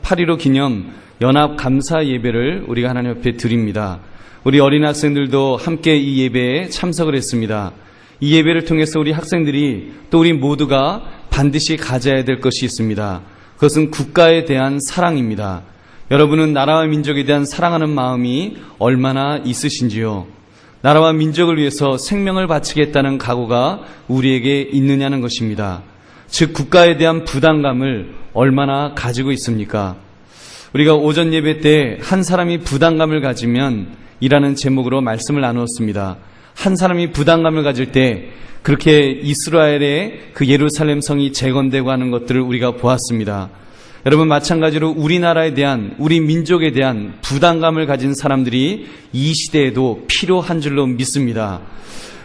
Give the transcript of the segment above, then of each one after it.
8.15 기념 연합 감사 예배를 우리가 하나님 앞에 드립니다. 우리 어린 학생들도 함께 이 예배에 참석을 했습니다. 이 예배를 통해서 우리 학생들이 또 우리 모두가 반드시 가져야 될 것이 있습니다. 그것은 국가에 대한 사랑입니다. 여러분은 나라와 민족에 대한 사랑하는 마음이 얼마나 있으신지요? 나라와 민족을 위해서 생명을 바치겠다는 각오가 우리에게 있느냐는 것입니다. 즉 국가에 대한 부담감을 얼마나 가지고 있습니까? 우리가 오전 예배 때 한 사람이 부담감을 가지면 이라는 제목으로 말씀을 나누었습니다. 한 사람이 부담감을 가질 때 그렇게 이스라엘의 그 예루살렘 성이 재건되고 하는 것들을 우리가 보았습니다. 여러분, 마찬가지로 우리나라에 대한, 우리 민족에 대한 부담감을 가진 사람들이 이 시대에도 필요한 줄로 믿습니다.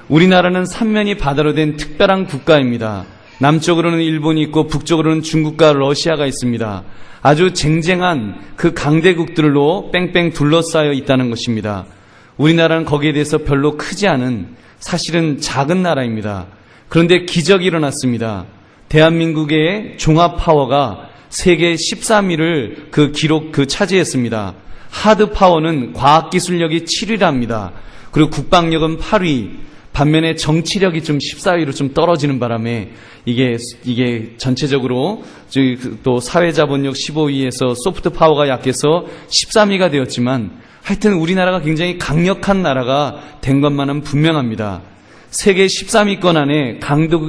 우리나라는 삼면이 바다로 된 특별한 국가입니다. 남쪽으로는 일본이 있고 북쪽으로는 중국과 러시아가 있습니다. 아주 쟁쟁한 그 강대국들로 뺑뺑 둘러싸여 있다는 것입니다. 우리나라는 거기에 대해서 별로 크지 않은, 사실은 작은 나라입니다. 그런데 기적이 일어났습니다. 대한민국의 종합 파워가 세계 13위를 차지했습니다. 하드 파워는 과학기술력이 7위랍니다. 그리고 국방력은 8위. 반면에 정치력이 좀 14위로 좀 떨어지는 바람에 이게 전체적으로 또 사회자본력 15위에서 소프트 파워가 약해서 13위가 되었지만 하여튼 우리나라가 굉장히 강력한 나라가 된 것만은 분명합니다. 세계 13위권 안에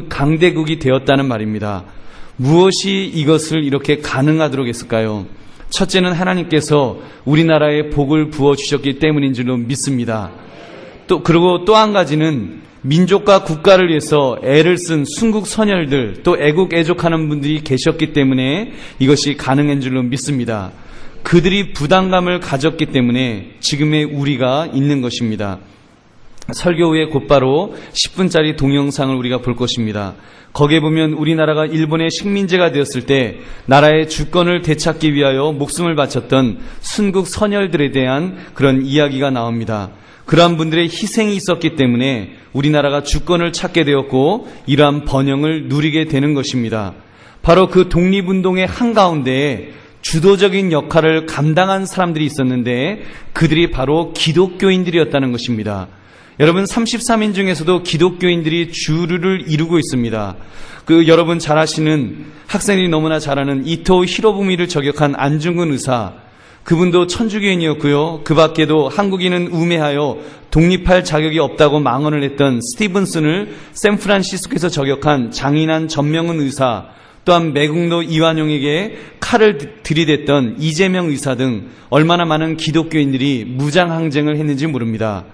강대국이 되었다는 말입니다. 무엇이 이것을 이렇게 가능하도록 했을까요? 첫째는 하나님께서 우리나라에 복을 부어주셨기 때문인 줄로 믿습니다. 그리고 또 한 가지는 민족과 국가를 위해서 애를 쓴 순국 선열들, 또 애국애족하는 분들이 계셨기 때문에 이것이 가능한 줄로 믿습니다. 그들이 부담감을 가졌기 때문에 지금의 우리가 있는 것입니다. 설교 후에 곧바로 10분짜리 동영상을 우리가 볼 것입니다. 거기에 보면 우리나라가 일본의 식민지가 되었을 때 나라의 주권을 되찾기 위하여 목숨을 바쳤던 순국 선열들에 대한 그런 이야기가 나옵니다. 그러한 분들의 희생이 있었기 때문에 우리나라가 주권을 찾게 되었고 이러한 번영을 누리게 되는 것입니다. 바로 그 독립운동의 한가운데에 주도적인 역할을 감당한 사람들이 있었는데 그들이 바로 기독교인들이었다는 것입니다. 여러분, 33인 중에서도 기독교인들이 주류를 이루고 있습니다. 여러분 잘 아시는, 학생들이 너무나 잘 아는 이토 히로부미를 저격한 안중근 의사, 그분도 천주교인이었고요. 그 밖에도 한국인은 우매하여 독립할 자격이 없다고 망언을 했던 스티븐슨을 샌프란시스코에서 저격한 장인한 전명은 의사, 또한 매국노 이완용에게 칼을 들이댔던 이재명 의사 등 얼마나 많은 기독교인들이 무장항쟁을 했는지 모릅니다.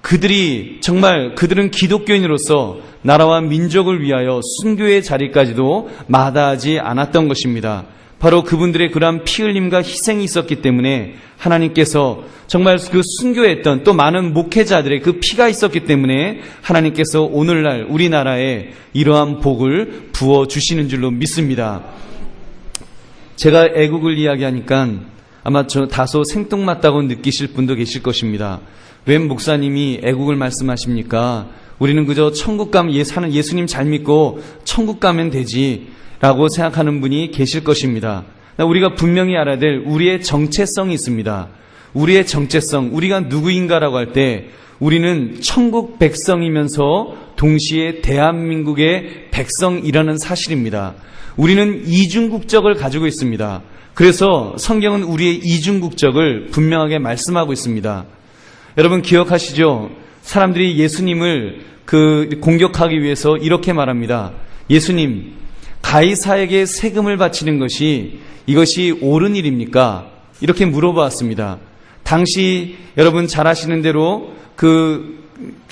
그들은 기독교인으로서 나라와 민족을 위하여 순교의 자리까지도 마다하지 않았던 것입니다. 바로 그분들의 그러한 피 흘림과 희생이 있었기 때문에 하나님께서 정말 그 순교했던 또 많은 목회자들의 그 피가 있었기 때문에 하나님께서 오늘날 우리나라에 이러한 복을 부어주시는 줄로 믿습니다. 제가 애국을 이야기하니까 아마 다소 생뚱맞다고 느끼실 분도 계실 것입니다. 웬 목사님이 애국을 말씀하십니까? 우리는 그저 천국 가면 예수님 잘 믿고 천국 가면 되지 라고 생각하는 분이 계실 것입니다. 우리가 분명히 알아야 될 우리의 정체성이 있습니다. 우리의 정체성, 우리가 누구인가라고 할 때 우리는 천국 백성이면서 동시에 대한민국의 백성이라는 사실입니다. 우리는 이중국적을 가지고 있습니다. 그래서 성경은 우리의 이중국적을 분명하게 말씀하고 있습니다. 여러분 기억하시죠? 사람들이 예수님을 공격하기 위해서 이렇게 말합니다. 예수님, 가이사에게 세금을 바치는 이것이 옳은 일입니까? 이렇게 물어보았습니다. 당시 여러분 잘 아시는 대로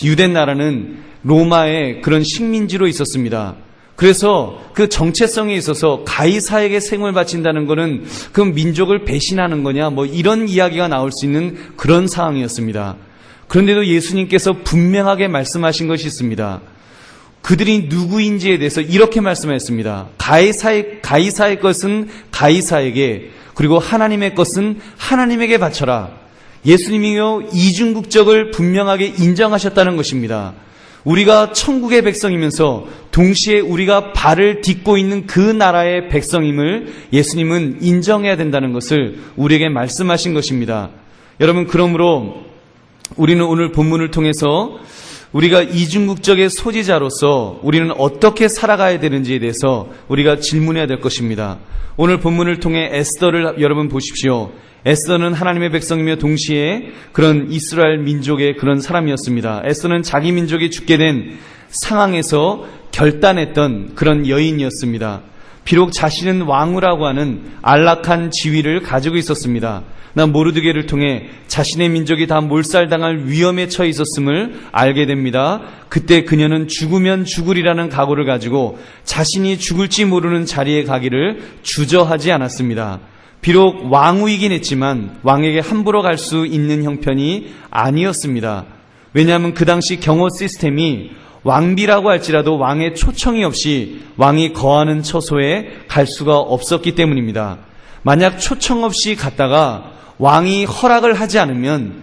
유대 나라는 로마의 그런 식민지로 있었습니다. 그래서 그 정체성에 있어서 가이사에게 세금을 바친다는 것은 그 민족을 배신하는 거냐, 이런 이야기가 나올 수 있는 그런 상황이었습니다. 그런데도 예수님께서 분명하게 말씀하신 것이 있습니다. 그들이 누구인지에 대해서 이렇게 말씀하셨습니다. 가이사의 것은 가이사에게, 그리고 하나님의 것은 하나님에게 바쳐라. 예수님이요 이중국적을 분명하게 인정하셨다는 것입니다. 우리가 천국의 백성이면서 동시에 우리가 발을 딛고 있는 그 나라의 백성임을 예수님은 인정해야 된다는 것을 우리에게 말씀하신 것입니다. 여러분, 그러므로 우리는 오늘 본문을 통해서 우리가 이중국적의 소지자로서 우리는 어떻게 살아가야 되는지에 대해서 우리가 질문해야 될 것입니다. 오늘 본문을 통해 에스더를 여러분 보십시오. 에스더는 하나님의 백성이며 동시에 그런 이스라엘 민족의 그런 사람이었습니다. 에스더는 자기 민족이 죽게 된 상황에서 결단했던 그런 여인이었습니다. 비록 자신은 왕후라고 하는 안락한 지위를 가지고 있었습니다. 난 모르드게를 통해 자신의 민족이 다 몰살당할 위험에 처해 있었음을 알게 됩니다. 그때 그녀는 죽으면 죽으리라는 각오를 가지고 자신이 죽을지 모르는 자리에 가기를 주저하지 않았습니다. 비록 왕후이긴 했지만 왕에게 함부로 갈 수 있는 형편이 아니었습니다. 왜냐하면 그 당시 경호 시스템이 왕비라고 할지라도 왕의 초청이 없이 왕이 거하는 처소에 갈 수가 없었기 때문입니다. 만약 초청 없이 갔다가 왕이 허락을 하지 않으면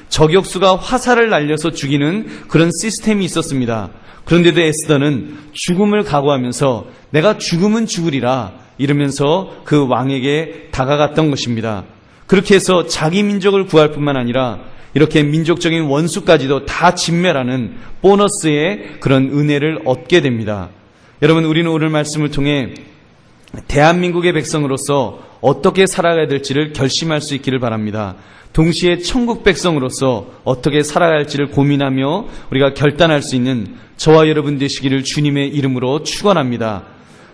저격수가 화살을 날려서 죽이는 그런 시스템이 있었습니다. 그런데도 에스더는 죽음을 각오하면서 내가 죽으면 죽으리라 이러면서 그 왕에게 다가갔던 것입니다. 그렇게 해서 자기 민족을 구할 뿐만 아니라 이렇게 민족적인 원수까지도 다 진멸하는 보너스의 그런 은혜를 얻게 됩니다. 여러분, 우리는 오늘 말씀을 통해 대한민국의 백성으로서 어떻게 살아가야 될지를 결심할 수 있기를 바랍니다. 동시에 천국 백성으로서 어떻게 살아가야 할지를 고민하며 우리가 결단할 수 있는 저와 여러분 되시기를 주님의 이름으로 축원합니다.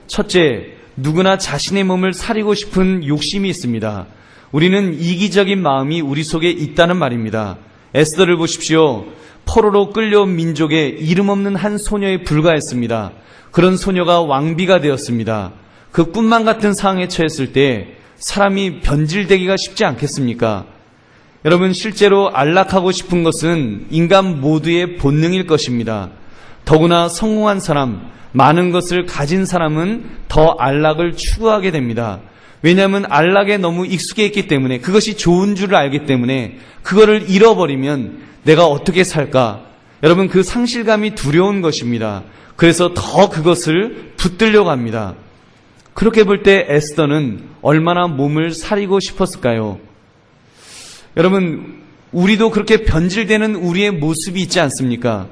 첫째, 누구나 자신의 몸을 사리고 싶은 욕심이 있습니다. 우리는 이기적인 마음이 우리 속에 있다는 말입니다. 에스더를 보십시오. 포로로 끌려온 민족의 이름 없는 한 소녀에 불과했습니다. 그런 소녀가 왕비가 되었습니다. 그 꿈만 같은 상황에 처했을 때 사람이 변질되기가 쉽지 않겠습니까? 여러분, 실제로 안락하고 싶은 것은 인간 모두의 본능일 것입니다. 더구나 성공한 사람, 많은 것을 가진 사람은 더 안락을 추구하게 됩니다. 왜냐하면 안락에 너무 익숙해 있기 때문에, 그것이 좋은 줄을 알기 때문에 그거를 잃어버리면 내가 어떻게 살까? 여러분, 그 상실감이 두려운 것입니다. 그래서 더 그것을 붙들려고 합니다. 그렇게 볼 때 에스더는 얼마나 몸을 사리고 싶었을까요? 여러분, 우리도 그렇게 변질되는 우리의 모습이 있지 않습니까?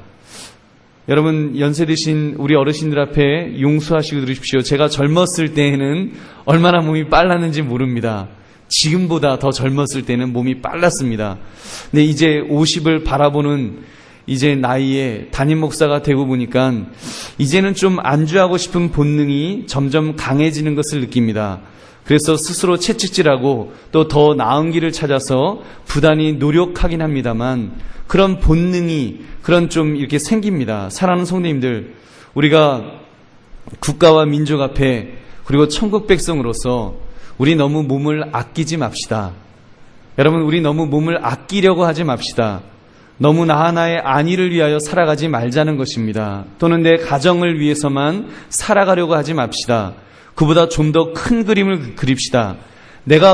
여러분, 연세 드신 우리 어르신들 앞에 용서하시고 들으십시오. 제가 젊었을 때에는 얼마나 몸이 빨랐는지 모릅니다. 지금보다 더 젊었을 때는 몸이 빨랐습니다. 근데 이제 50을 바라보는 이제 나이에 담임 목사가 되고 보니까 이제는 좀 안주하고 싶은 본능이 점점 강해지는 것을 느낍니다. 그래서 스스로 채찍질하고 또 더 나은 길을 찾아서 부단히 노력하긴 합니다만 그런 본능이 그런 좀 이렇게 생깁니다. 사랑하는 성도님들, 우리가 국가와 민족 앞에 그리고 천국 백성으로서 우리 너무 몸을 아끼지 맙시다. 여러분, 우리 너무 몸을 아끼려고 하지 맙시다. 너무 나 하나의 안위를 위하여 살아가지 말자는 것입니다. 또는 내 가정을 위해서만 살아가려고 하지 맙시다. 그보다 좀 더 큰 그림을 그립시다.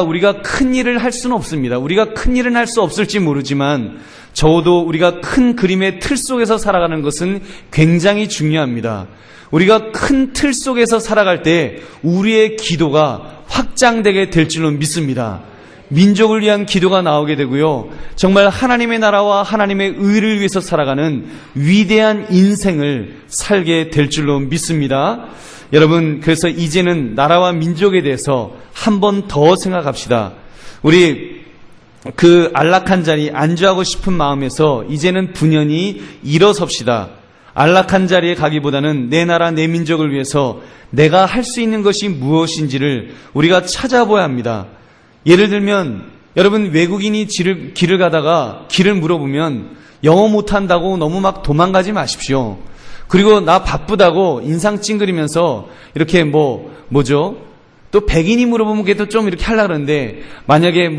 우리가 큰 일을 할 수는 없습니다. 우리가 큰 일은 할 수 없을지 모르지만 적어도 우리가 큰 그림의 틀 속에서 살아가는 것은 굉장히 중요합니다. 우리가 큰 틀 속에서 살아갈 때 우리의 기도가 확장되게 될 줄로 믿습니다. 민족을 위한 기도가 나오게 되고요. 정말 하나님의 나라와 하나님의 의를 위해서 살아가는 위대한 인생을 살게 될 줄로 믿습니다. 여러분, 그래서 이제는 나라와 민족에 대해서 한 번 더 생각합시다. 우리 그 안락한 자리 안주하고 싶은 마음에서 이제는 분연히 일어섭시다. 안락한 자리에 가기보다는 내 나라 내 민족을 위해서 내가 할 수 있는 것이 무엇인지를 우리가 찾아봐야 합니다. 예를 들면 여러분, 외국인이 길을 가다가 길을 물어보면 영어 못한다고 너무 막 도망가지 마십시오. 그리고 나 바쁘다고 인상 찡그리면서 이렇게 또 백인이 물어보면 그래도 좀 이렇게 하려고 그러는데 만약에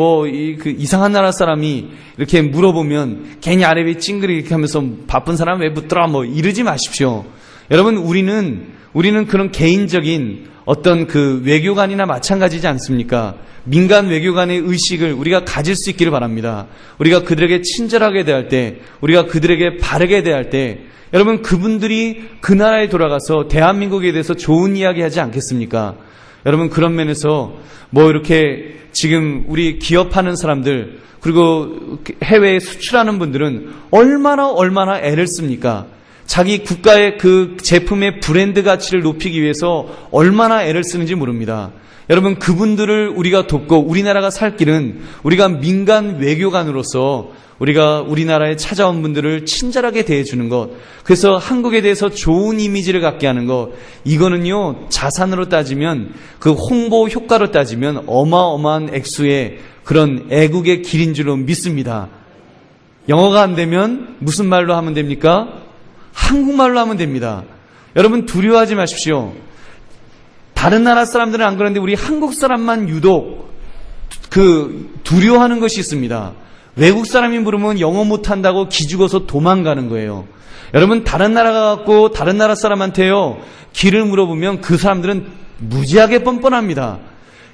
이상한 나라 사람이 이렇게 물어보면 괜히 아래 위에 찡그리 이렇게 하면서 바쁜 사람 왜 붙더라 이러지 마십시오. 여러분, 우리는 우리는 그런 개인적인 어떤 그 외교관이나 마찬가지지 않습니까? 민간 외교관의 의식을 우리가 가질 수 있기를 바랍니다. 우리가 그들에게 친절하게 대할 때, 우리가 그들에게 바르게 대할 때, 여러분 그분들이 그 나라에 돌아가서 대한민국에 대해서 좋은 이야기 하지 않겠습니까? 여러분 그런 면에서 뭐 이렇게 지금 우리 기업하는 사람들 그리고 해외에 수출하는 분들은 얼마나 애를 씁니까? 자기 국가의 그 제품의 브랜드 가치를 높이기 위해서 얼마나 애를 쓰는지 모릅니다. 여러분 그분들을 우리가 돕고 우리나라가 살 길은 우리가 민간 외교관으로서 우리가 우리나라에 찾아온 분들을 친절하게 대해주는 것, 그래서 한국에 대해서 좋은 이미지를 갖게 하는 것, 이거는요 자산으로 따지면 그 홍보 효과로 따지면 어마어마한 액수의 그런 애국의 길인 줄로 믿습니다. 영어가 안 되면 무슨 말로 하면 됩니까? 한국말로 하면 됩니다. 여러분 두려워하지 마십시오. 다른 나라 사람들은 안 그런데 우리 한국 사람만 유독 두려워하는 것이 있습니다. 외국 사람이 물으면 영어 못한다고 기죽어서 도망가는 거예요. 여러분 다른 나라 가갖고 다른 나라 사람한테요 길을 물어보면 그 사람들은 무지하게 뻔뻔합니다.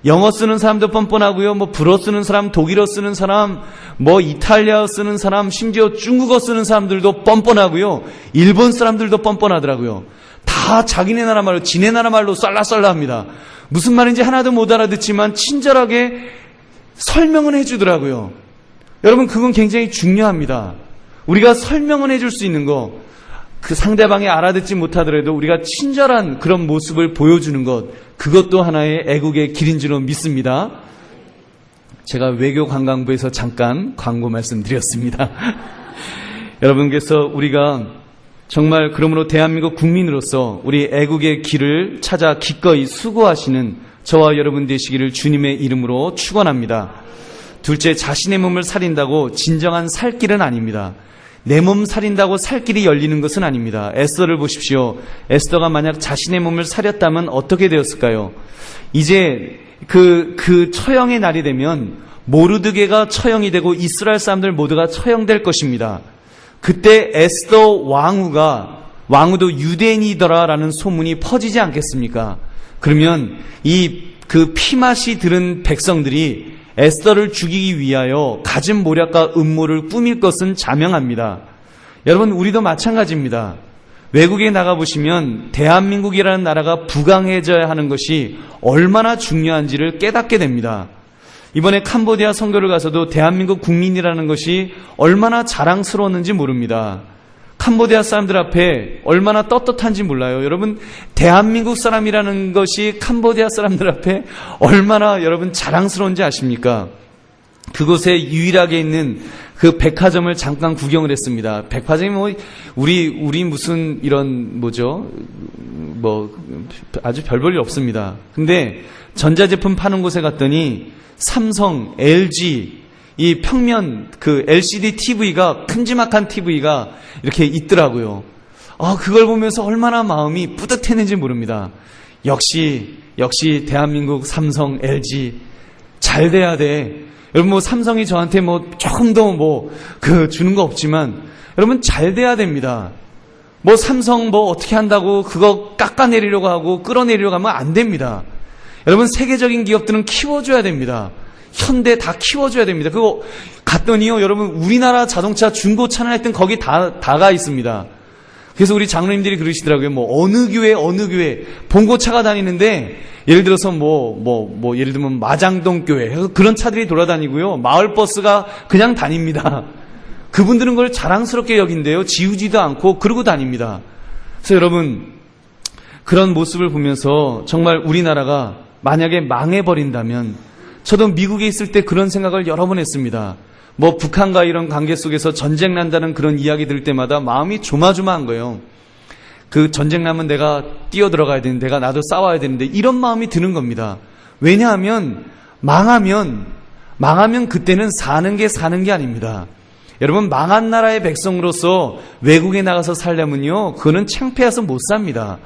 영어 쓰는 사람도 뻔뻔하고요, 뭐 불어 쓰는 사람, 독일어 쓰는 사람, 뭐 이탈리아어 쓰는 사람, 심지어 중국어 쓰는 사람들도 뻔뻔하고요, 일본 사람들도 뻔뻔하더라고요. 다 자기네 나라 말로, 지네 나라 말로 쌀라쌀라합니다. 무슨 말인지 하나도 못 알아듣지만 친절하게 설명은 해주더라고요. 여러분 그건 굉장히 중요합니다. 우리가 설명은 해줄 수 있는 거, 그 상대방이 알아듣지 못하더라도 우리가 친절한 그런 모습을 보여주는 것, 그것도 하나의 애국의 길인 줄로 믿습니다. 제가 외교관광부에서 잠깐 광고 말씀드렸습니다. 여러분께서 우리가 정말 그러므로 대한민국 국민으로서 우리 애국의 길을 찾아 기꺼이 수고하시는 저와 여러분 되시기를 주님의 이름으로 축원합니다. 둘째, 자신의 몸을 살인다고 진정한 살 길은 아닙니다. 내 몸 살인다고 살 길이 열리는 것은 아닙니다. 에스더를 보십시오. 에스더가 만약 자신의 몸을 살였다면 어떻게 되었을까요? 이제 그 처형의 날이 되면 모르드게가 처형이 되고 이스라엘 사람들 모두가 처형될 것입니다. 그때 에스더 왕후도 유대인이더라라는 소문이 퍼지지 않겠습니까? 그러면 그 피맛이 들은 백성들이 에스더를 죽이기 위하여 가진 모략과 음모를 꾸밀 것은 자명합니다. 여러분 우리도 마찬가지입니다. 외국에 나가보시면 대한민국이라는 나라가 부강해져야 하는 것이 얼마나 중요한지를 깨닫게 됩니다. 이번에 캄보디아 선교를 가서도 대한민국 국민이라는 것이 얼마나 자랑스러웠는지 모릅니다. 캄보디아 사람들 앞에 얼마나 떳떳한지 몰라요. 여러분 대한민국 사람이라는 것이 캄보디아 사람들 앞에 얼마나 여러분 자랑스러운지 아십니까? 그곳에 유일하게 있는 그 백화점을 잠깐 구경을 했습니다. 백화점이 뭐 우리 무슨 이런 뭐 아주 별 볼 일 없습니다. 근데 전자제품 파는 곳에 갔더니 삼성, LG, 이 평면 그 LCD TV가 큼지막한 TV가 이렇게 있더라고요. 그걸 보면서 얼마나 마음이 뿌듯했는지 모릅니다. 역시 대한민국 삼성, LG 잘 돼야 돼. 여러분 뭐 삼성이 저한테 뭐 조금 더 주는 거 없지만 여러분 잘 돼야 됩니다. 뭐 삼성 뭐 어떻게 한다고 그거 깎아내리려고 하고 끌어내리려고 하면 안 됩니다. 여러분 세계적인 기업들은 키워줘야 됩니다. 현대 다 키워줘야 됩니다. 그거 갔더니요, 여러분 우리나라 자동차 중고차나 하여튼 거기 다가 있습니다. 그래서 우리 장로님들이 그러시더라고요. 뭐 어느 교회 봉고차가 다니는데 예를 들어서 예를 들면 마장동 교회 그런 차들이 돌아다니고요, 마을 버스가 그냥 다닙니다. 그분들은 그걸 자랑스럽게 여긴대요. 지우지도 않고 그러고 다닙니다. 그래서 여러분 그런 모습을 보면서 정말 우리나라가 만약에 망해버린다면, 저도 미국에 있을 때 그런 생각을 여러 번 했습니다. 뭐 북한과 이런 관계 속에서 전쟁 난다는 그런 이야기 들을 때마다 마음이 조마조마한 거예요. 그 전쟁 나면 내가 뛰어들어가야 되는데, 나도 싸워야 되는데, 이런 마음이 드는 겁니다. 왜냐하면 망하면 그때는 사는 게 아닙니다. 여러분 망한 나라의 백성으로서 외국에 나가서 살려면요, 그거는 창피해서 못 삽니다.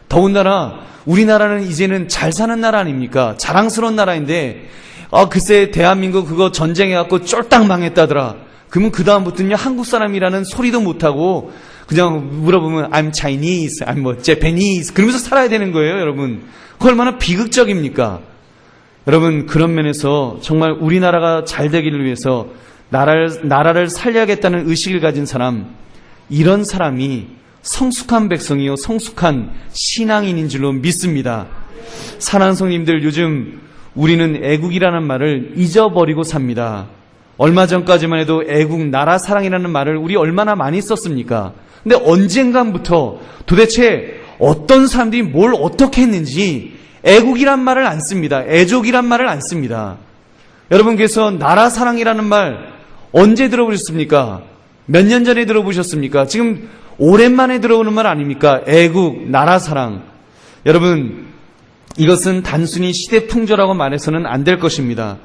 더군다나 우리나라는 이제는 잘 사는 나라 아닙니까? 자랑스러운 나라인데 글쎄 대한민국 그거 전쟁해갖고 쫄딱 망했다더라. 그러면 그 다음부터는요 한국 사람이라는 소리도 못하고 그냥 물어보면 I'm Chinese, I'm 뭐 Japanese 그러면서 살아야 되는 거예요, 여러분. 그 얼마나 비극적입니까? 여러분, 그런 면에서 정말 우리나라가 잘 되기를 위해서 나라를 살려야겠다는 의식을 가진 사람, 이런 사람이 성숙한 백성이요 성숙한 신앙인인 줄로 믿습니다. 사랑하는 성님들, 요즘 우리는 애국이라는 말을 잊어버리고 삽니다. 얼마 전까지만 해도 애국, 나라 사랑이라는 말을 우리 얼마나 많이 썼습니까? 근데 언젠가부터 도대체 어떤 사람들이 뭘 어떻게 했는지 애국이란 말을 안 씁니다. 애족이란 말을 안 씁니다. 여러분께서 나라 사랑이라는 말 언제 들어보셨습니까? 몇 년 전에 들어보셨습니까? 지금 오랜만에 들어오는 말 아닙니까? 애국, 나라 사랑. 여러분, 이것은 단순히 시대 풍조라고 말해서는 안 될 것입니다.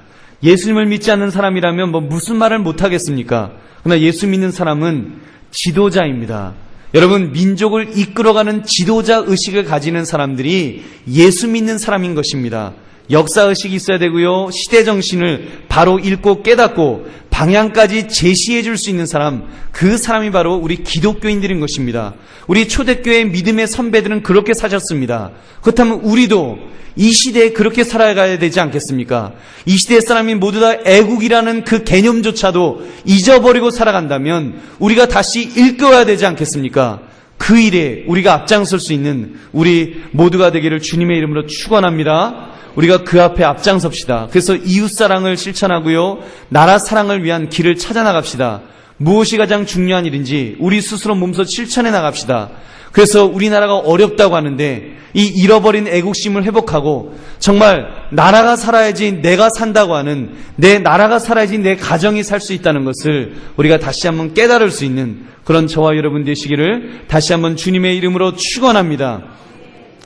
예수님을 믿지 않는 사람이라면 뭐 무슨 말을 못하겠습니까? 그러나 예수 믿는 사람은 지도자입니다. 여러분, 민족을 이끌어가는 지도자 의식을 가지는 사람들이 예수 믿는 사람인 것입니다. 역사의식이 있어야 되고요, 시대정신을 바로 읽고 깨닫고 방향까지 제시해 줄 수 있는 사람, 그 사람이 바로 우리 기독교인들인 것입니다. 우리 초대교회 믿음의 선배들은 그렇게 사셨습니다. 그렇다면 우리도 이 시대에 그렇게 살아가야 되지 않겠습니까? 이 시대의 사람이 모두 다 애국이라는 그 개념조차도 잊어버리고 살아간다면 우리가 다시 일깨워야 되지 않겠습니까? 그 일에 우리가 앞장설 수 있는 우리 모두가 되기를 주님의 이름으로 축원합니다. 우리가 그 앞에 앞장섭시다. 그래서 이웃사랑을 실천하고요, 나라 사랑을 위한 길을 찾아 나갑시다. 무엇이 가장 중요한 일인지 우리 스스로 몸소 실천해 나갑시다. 그래서 우리나라가 어렵다고 하는데 이 잃어버린 애국심을 회복하고 정말 나라가 살아야지 내가 산다고 하는, 내 나라가 살아야지 내 가정이 살 수 있다는 것을 우리가 다시 한번 깨달을 수 있는 그런 저와 여러분 되시기를 다시 한번 주님의 이름으로 축원합니다.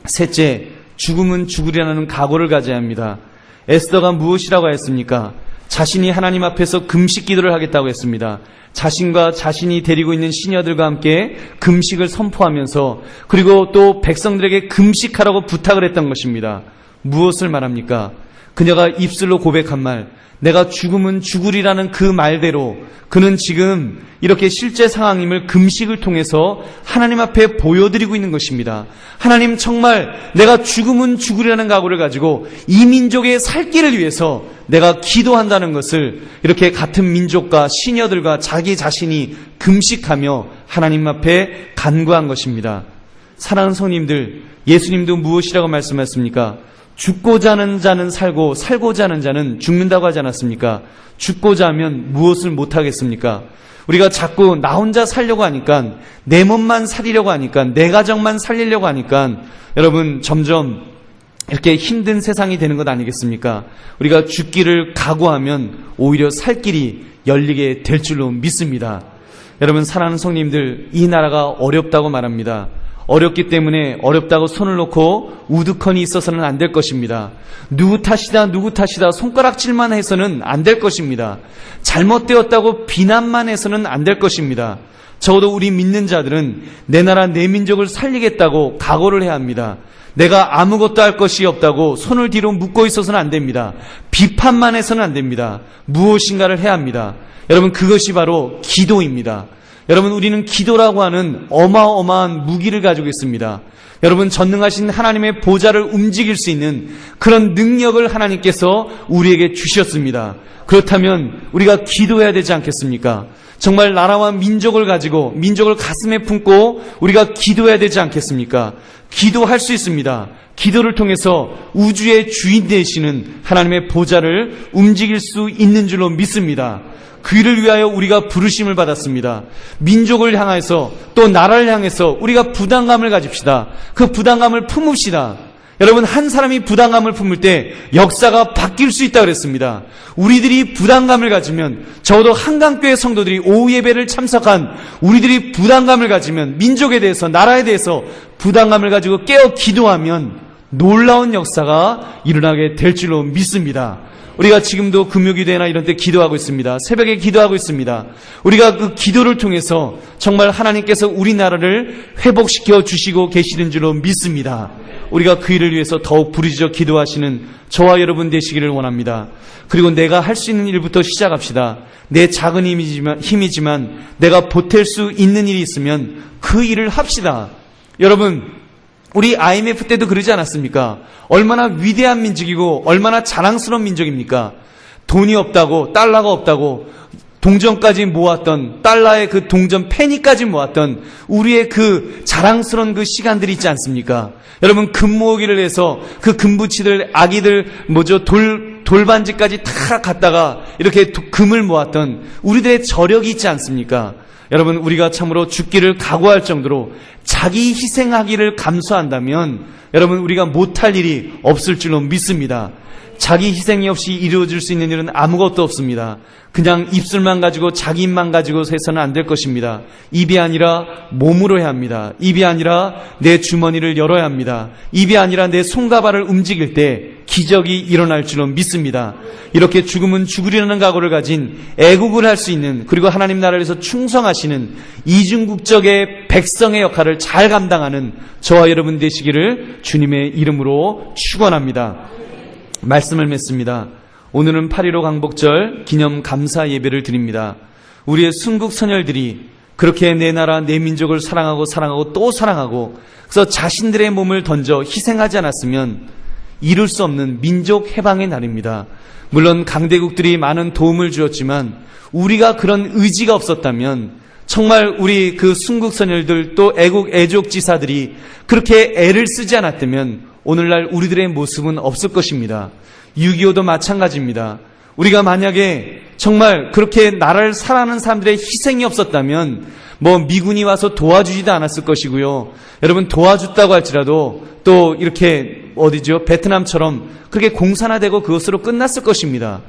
셋째, 죽음은 죽으리라는 각오를 가져야 합니다. 에스더가 무엇이라고 했습니까? 자신이 하나님 앞에서 금식 기도를 하겠다고 했습니다. 자신과 자신이 데리고 있는 시녀들과 함께 금식을 선포하면서 그리고 또 백성들에게 금식하라고 부탁을 했던 것입니다. 무엇을 말합니까? 그녀가 입술로 고백한 말, 내가 죽으면 죽으리라는 그 말대로 그는 지금 이렇게 실제 상황임을 금식을 통해서 하나님 앞에 보여드리고 있는 것입니다. 하나님, 정말 내가 죽으면 죽으리라는 각오를 가지고 이 민족의 살 길을 위해서 내가 기도한다는 것을 이렇게 같은 민족과 시녀들과 자기 자신이 금식하며 하나님 앞에 간구한 것입니다. 사랑하는 성님들, 예수님도 무엇이라고 말씀하셨습니까? 죽고자 하는 자는 살고 살고자 하는 자는 죽는다고 하지 않았습니까? 죽고자 하면 무엇을 못하겠습니까? 우리가 자꾸 나 혼자 살려고 하니까, 내 몸만 살리려고 하니까, 내 가정만 살리려고 하니까 여러분 점점 이렇게 힘든 세상이 되는 것 아니겠습니까? 우리가 죽기를 각오하면 오히려 살 길이 열리게 될 줄로 믿습니다. 여러분, 사랑하는 성님들, 이 나라가 어렵다고 말합니다. 어렵기 때문에 어렵다고 손을 놓고 우두커니 있어서는 안 될 것입니다. 누구 탓이다 손가락질만 해서는 안 될 것입니다. 잘못되었다고 비난만 해서는 안 될 것입니다. 적어도 우리 믿는 자들은 내 나라 내 민족을 살리겠다고 각오를 해야 합니다. 내가 아무것도 할 것이 없다고 손을 뒤로 묶고 있어서는 안 됩니다. 비판만 해서는 안 됩니다. 무엇인가를 해야 합니다. 여러분, 그것이 바로 기도입니다. 여러분, 우리는 기도라고 하는 어마어마한 무기를 가지고 있습니다. 여러분, 전능하신 하나님의 보좌를 움직일 수 있는 그런 능력을 하나님께서 우리에게 주셨습니다. 그렇다면 우리가 기도해야 되지 않겠습니까? 정말 나라와 민족을 가지고 민족을 가슴에 품고 우리가 기도해야 되지 않겠습니까? 기도할 수 있습니다. 기도를 통해서 우주의 주인 되시는 하나님의 보좌를 움직일 수 있는 줄로 믿습니다. 그를 위하여 우리가 부르심을 받았습니다. 민족을 향해서 또 나라를 향해서 우리가 부담감을 가집시다. 그 부담감을 품읍시다. 여러분, 한 사람이 부담감을 품을 때 역사가 바뀔 수 있다고 그랬습니다. 우리들이 부담감을 가지면, 적어도 한강교회 성도들이 오후 예배를 참석한 우리들이 부담감을 가지면, 민족에 대해서 나라에 대해서 부담감을 가지고 깨어 기도하면 놀라운 역사가 일어나게 될 줄로 믿습니다. 우리가 지금도 금요기도회나 이런 때 기도하고 있습니다. 새벽에 기도하고 있습니다. 우리가 그 기도를 통해서 정말 하나님께서 우리나라를 회복시켜 주시고 계시는 줄로 믿습니다. 우리가 그 일을 위해서 더욱 부르짖어 기도하시는 저와 여러분 되시기를 원합니다. 그리고 내가 할 수 있는 일부터 시작합시다. 내 작은 힘이지만 내가 보탤 수 있는 일이 있으면 그 일을 합시다. 여러분, 우리 IMF 때도 그러지 않았습니까? 얼마나 위대한 민족이고 얼마나 자랑스러운 민족입니까? 돈이 없다고, 달러가 없다고 동전까지 모았던, 달러의 그 동전 페니까지 모았던 우리의 그 자랑스러운 그 시간들이 있지 않습니까? 여러분, 금 모으기를 해서 그 금붙이들, 아기들, 돌반지까지 다 갖다가 이렇게 금을 모았던 우리들의 저력이 있지 않습니까? 여러분, 우리가 참으로 죽기를 각오할 정도로 자기 희생하기를 감수한다면 여러분, 우리가 못할 일이 없을 줄로 믿습니다. 자기 희생이 없이 이루어질 수 있는 일은 아무것도 없습니다. 그냥 입술만 가지고 자기 입만 가지고 해서는 안 될 것입니다. 입이 아니라 몸으로 해야 합니다. 입이 아니라 내 주머니를 열어야 합니다. 입이 아니라 내 손과 발을 움직일 때 기적이 일어날 줄로 믿습니다. 이렇게 죽으면 죽으려는 각오를 가진 애국을 할 수 있는, 그리고 하나님 나라를 위해서 충성하시는 이중국적의 백성의 역할을 잘 감당하는 저와 여러분 되시기를 주님의 이름으로 축원합니다. 말씀을 맺습니다. 오늘은 8.15 광복절 기념 감사 예배를 드립니다. 우리의 순국 선열들이 그렇게 내 나라 내 민족을 사랑하고 또 사랑하고, 그래서 자신들의 몸을 던져 희생하지 않았으면 이룰 수 없는 민족 해방의 날입니다. 물론 강대국들이 많은 도움을 주었지만 우리가 그런 의지가 없었다면, 정말 우리 그 순국 선열들 또 애족 지사들이 그렇게 애를 쓰지 않았다면 오늘날 우리들의 모습은 없을 것입니다. 6.25도 마찬가지입니다. 우리가 만약에 정말 그렇게 나라를 사랑하는 사람들의 희생이 없었다면 미군이 와서 도와주지도 않았을 것이고요. 여러분, 도와줬다고 할지라도 또 이렇게 베트남처럼 그렇게 공산화되고 그것으로 끝났을 것입니다.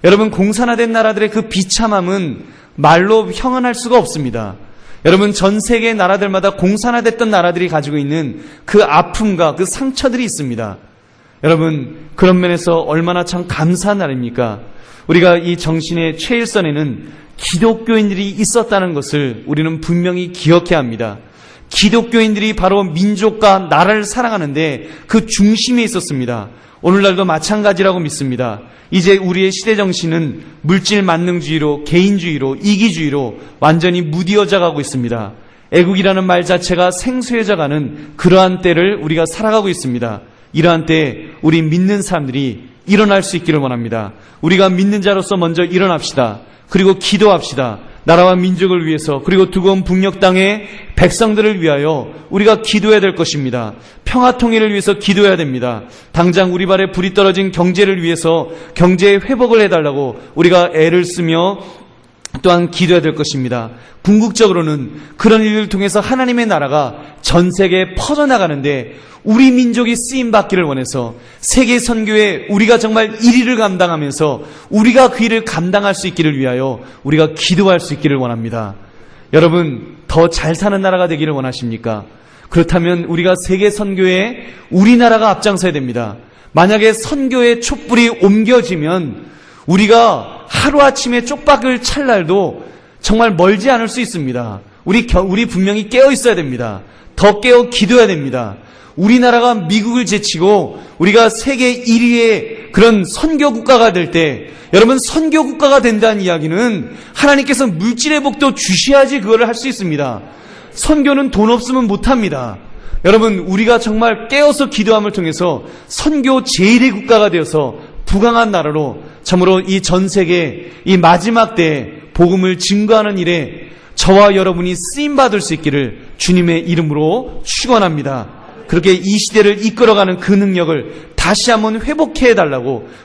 여러분, 공산화된 나라들의 그 비참함은 말로 형언할 수가 없습니다. 여러분, 전 세계 나라들마다 공산화됐던 나라들이 가지고 있는 그 아픔과 그 상처들이 있습니다. 여러분, 그런 면에서 얼마나 참 감사한 날입니까? 우리가 이 정신의 최일선에는 기독교인들이 있었다는 것을 우리는 분명히 기억해야 합니다. 기독교인들이 바로 민족과 나라를 사랑하는데 그 중심에 있었습니다. 오늘날도 마찬가지라고 믿습니다. 이제 우리의 시대 정신은 물질 만능주의로, 개인주의로, 이기주의로 완전히 무디어져 가고 있습니다. 애국이라는 말 자체가 생소해져 가는 그러한 때를 우리가 살아가고 있습니다. 이러한 때에 우리 믿는 사람들이 일어날 수 있기를 원합니다. 우리가 믿는 자로서 먼저 일어납시다. 그리고 기도합시다. 나라와 민족을 위해서, 그리고 두꺼운 북녘 땅의 백성들을 위하여 우리가 기도해야 될 것입니다. 평화 통일을 위해서 기도해야 됩니다. 당장 우리 발에 불이 떨어진 경제를 위해서 경제의 회복을 해달라고 우리가 애를 쓰며 또한 기도해야 될 것입니다. 궁극적으로는 그런 일을 통해서 하나님의 나라가 전 세계에 퍼져나가는데 우리 민족이 쓰임받기를 원해서 세계 선교에 우리가 정말 1위를 감당하면서 우리가 그 일을 감당할 수 있기를 위하여 우리가 기도할 수 있기를 원합니다. 여러분, 더 잘 사는 나라가 되기를 원하십니까? 그렇다면 우리가 세계 선교에 우리나라가 앞장서야 됩니다. 만약에 선교의 촛불이 옮겨지면 우리가 하루아침에 쪽박을 찰 날도 정말 멀지 않을 수 있습니다. 우리 분명히 깨어 있어야 됩니다. 더 깨어 기도해야 됩니다. 우리나라가 미국을 제치고 우리가 세계 1위의 그런 선교 국가가 될 때, 여러분, 선교 국가가 된다는 이야기는 하나님께서 물질의 복도 주셔야지 그거를 할 수 있습니다. 선교는 돈 없으면 못합니다. 여러분, 우리가 정말 깨어서 기도함을 통해서 선교 제1의 국가가 되어서 부강한 나라로 참으로 이 전 세계 이 마지막 때에 복음을 증거하는 일에 저와 여러분이 쓰임받을 수 있기를 주님의 이름으로 축원합니다. 그렇게 이 시대를 이끌어가는 그 능력을 다시 한번 회복해 달라고